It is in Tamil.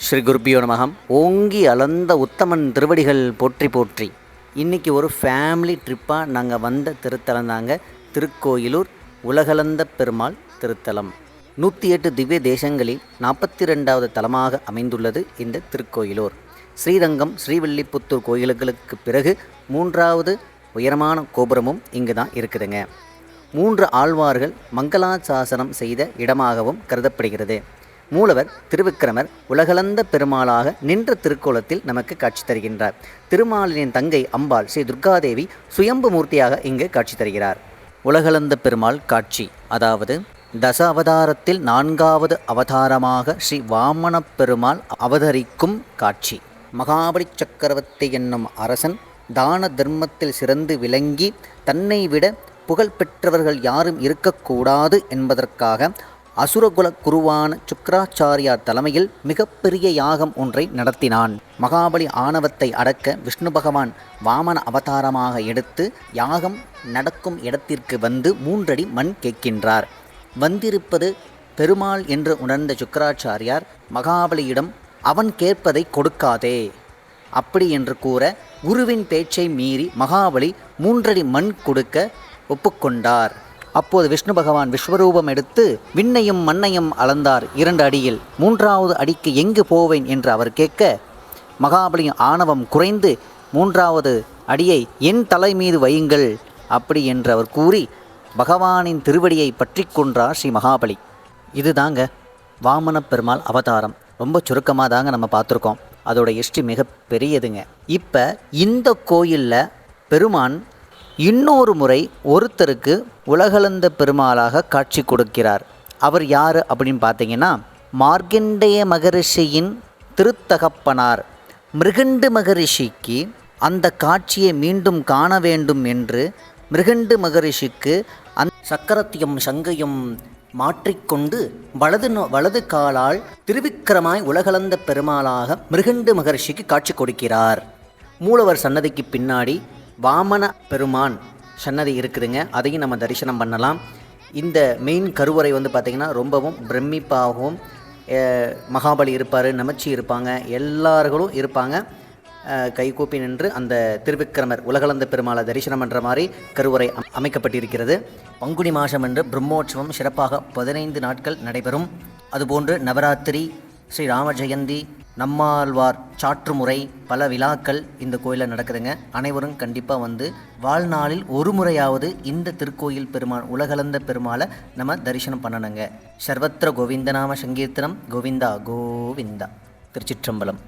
ஸ்ரீ குருப்பியோ நமகம். ஓங்கி அளந்த உத்தமன் திருவடிகள் போற்றி போற்றி. இன்றைக்கி ஒரு ஃபேமிலி ட்ரிப்பாக நாங்கள் வந்த திருத்தலம் தாங்க திருக்கோயிலூர் உலகளந்த பெருமாள் திருத்தலம். 108 திவ்ய தேசங்களில் 42வது தலமாக அமைந்துள்ளது இந்த திருக்கோயிலூர். ஸ்ரீரங்கம் ஸ்ரீவில்லிபுத்தூர் கோயில்களுக்கு பிறகு 3வது உயரமான கோபுரமும் இங்கு தான் இருக்குதுங்க. 3 ஆழ்வார்கள் மங்களாசாசனம் செய்த இடமாகவும் கருதப்படுகிறது. மூலவர் திருவிக்கிரமர் உலகளந்த பெருமாளாக நின்ற திருக்கோலத்தில் நமக்கு காட்சி தருகின்றார். திருமாலின் தங்கை அம்பாள் ஸ்ரீ துர்காதேவி சுயம்பு மூர்த்தியாக இங்கு காட்சி தருகிறார். உலகளந்த பெருமாள் காட்சி, அதாவது தச அவதாரத்தில் 4வது அவதாரமாக ஸ்ரீ வாமன பெருமாள் அவதரிக்கும் காட்சி. மகாபலி சக்கரவர்த்தி என்னும் அரசன் தான தர்மத்தில் சிறந்து விளங்கி தன்னை விட புகழ் பெற்றவர்கள் யாரும் இருக்கக்கூடாது என்பதற்காக அசுரகுல குருவான சுக்கராச்சாரியார் தலைமையில் மிகப்பெரிய யாகம் ஒன்றை நடத்தினான். மகாபலி ஆணவத்தை அடக்க விஷ்ணு பகவான் வாமன அவதாரமாக எடுத்து யாகம் நடக்கும் இடத்திற்கு வந்து 3 அடி மண் கேட்கின்றார். வந்திருப்பது பெருமாள் என்று உணர்ந்த சுக்கராச்சாரியார் மகாபலியிடம் அவன் கேட்பதை கொடுக்காதே அப்படி என்று கூற குருவின் பேச்சை மீறி மகாபலி 3 அடி மண் கொடுக்க ஒப்புக்கொண்டார். அப்போது விஷ்ணு பகவான் விஸ்வரூபம் எடுத்து விண்ணையும் மண்ணையும் அளந்தார் 2 அடியில். 3வது அடிக்கு எங்கு போவேன் என்று அவர் கேட்க மகாபலியின் ஆணவம் குறைந்து 3வது அடியை என் தலை மீது வையுங்கள் அப்படி என்று அவர் கூறி பகவானின் திருவடியை பற்றி கொன்றார் ஸ்ரீ மகாபலி. இது தாங்க வாமன பெருமாள் அவதாரம். ரொம்ப சுருக்கமாக தாங்க நம்ம பார்த்துருக்கோம். அதோட ஹிஸ்ட்ரி மிக பெரியதுங்க. இப்போ இந்த கோயிலில் பெருமான் இன்னொரு முறை ஒருத்தருக்கு உலகளந்த பெருமாளாக காட்சி கொடுக்கிறார். அவர் யார் அப்படின்னு பார்த்தீங்கன்னா, மார்க்கண்டேய மகரிஷியின் திருத்தகப்பனார் மிருகண்டு மகரிஷிக்கு அந்த காட்சியை மீண்டும் காண வேண்டும் என்று மிருகண்டு மகரிஷிக்கு சக்கரத்தையும் சங்கையும் மாற்றிக்கொண்டு வலது காலால் திருவிக்கிரமாய் உலகளந்த பெருமாளாக மிருகண்டு மகரிஷிக்கு காட்சி கொடுக்கிறார். மூலவர் சன்னதிக்கு பின்னாடி வாமன பெருமான் சன்னதி இருக்குதுங்க. அதையும் நம்ம தரிசனம் பண்ணலாம். இந்த மெயின் கருவறை வந்து பார்த்திங்கன்னா ரொம்பவும் பிரமிப்பாகவும் மகாபலி இருப்பார், நமச்சி இருப்பாங்க, எல்லார்களும் இருப்பாங்க. கைகூப்பி நின்று அந்த திருவிக்கிரமர் உலகளந்த பெருமாளை தரிசனம் பண்ணுற மாதிரி கருவறை அமைக்கப்பட்டிருக்கிறது. பங்குனி மாதம் என்று பிரம்மோற்சவம் சிறப்பாக 15 நாட்கள் நடைபெறும். அதுபோன்று நவராத்திரி, ஸ்ரீ ராம ஜெயந்தி, நம்மாழ்வார் சாற்றுமுறை, பல விழாக்கள் இந்த கோயிலில் நடக்குதுங்க. அனைவரும் கண்டிப்பாக வந்து வாழ்நாளில் ஒரு முறையாவது இந்த திருக்கோயில் பெருமாள் உலகளந்த பெருமாளை நம்ம தரிசனம் பண்ணணுங்க. சர்வத்திர கோவிந்தநாம சங்கீர்த்தனம். கோவிந்தா கோவிந்தா. திருச்சிற்றம்பலம்.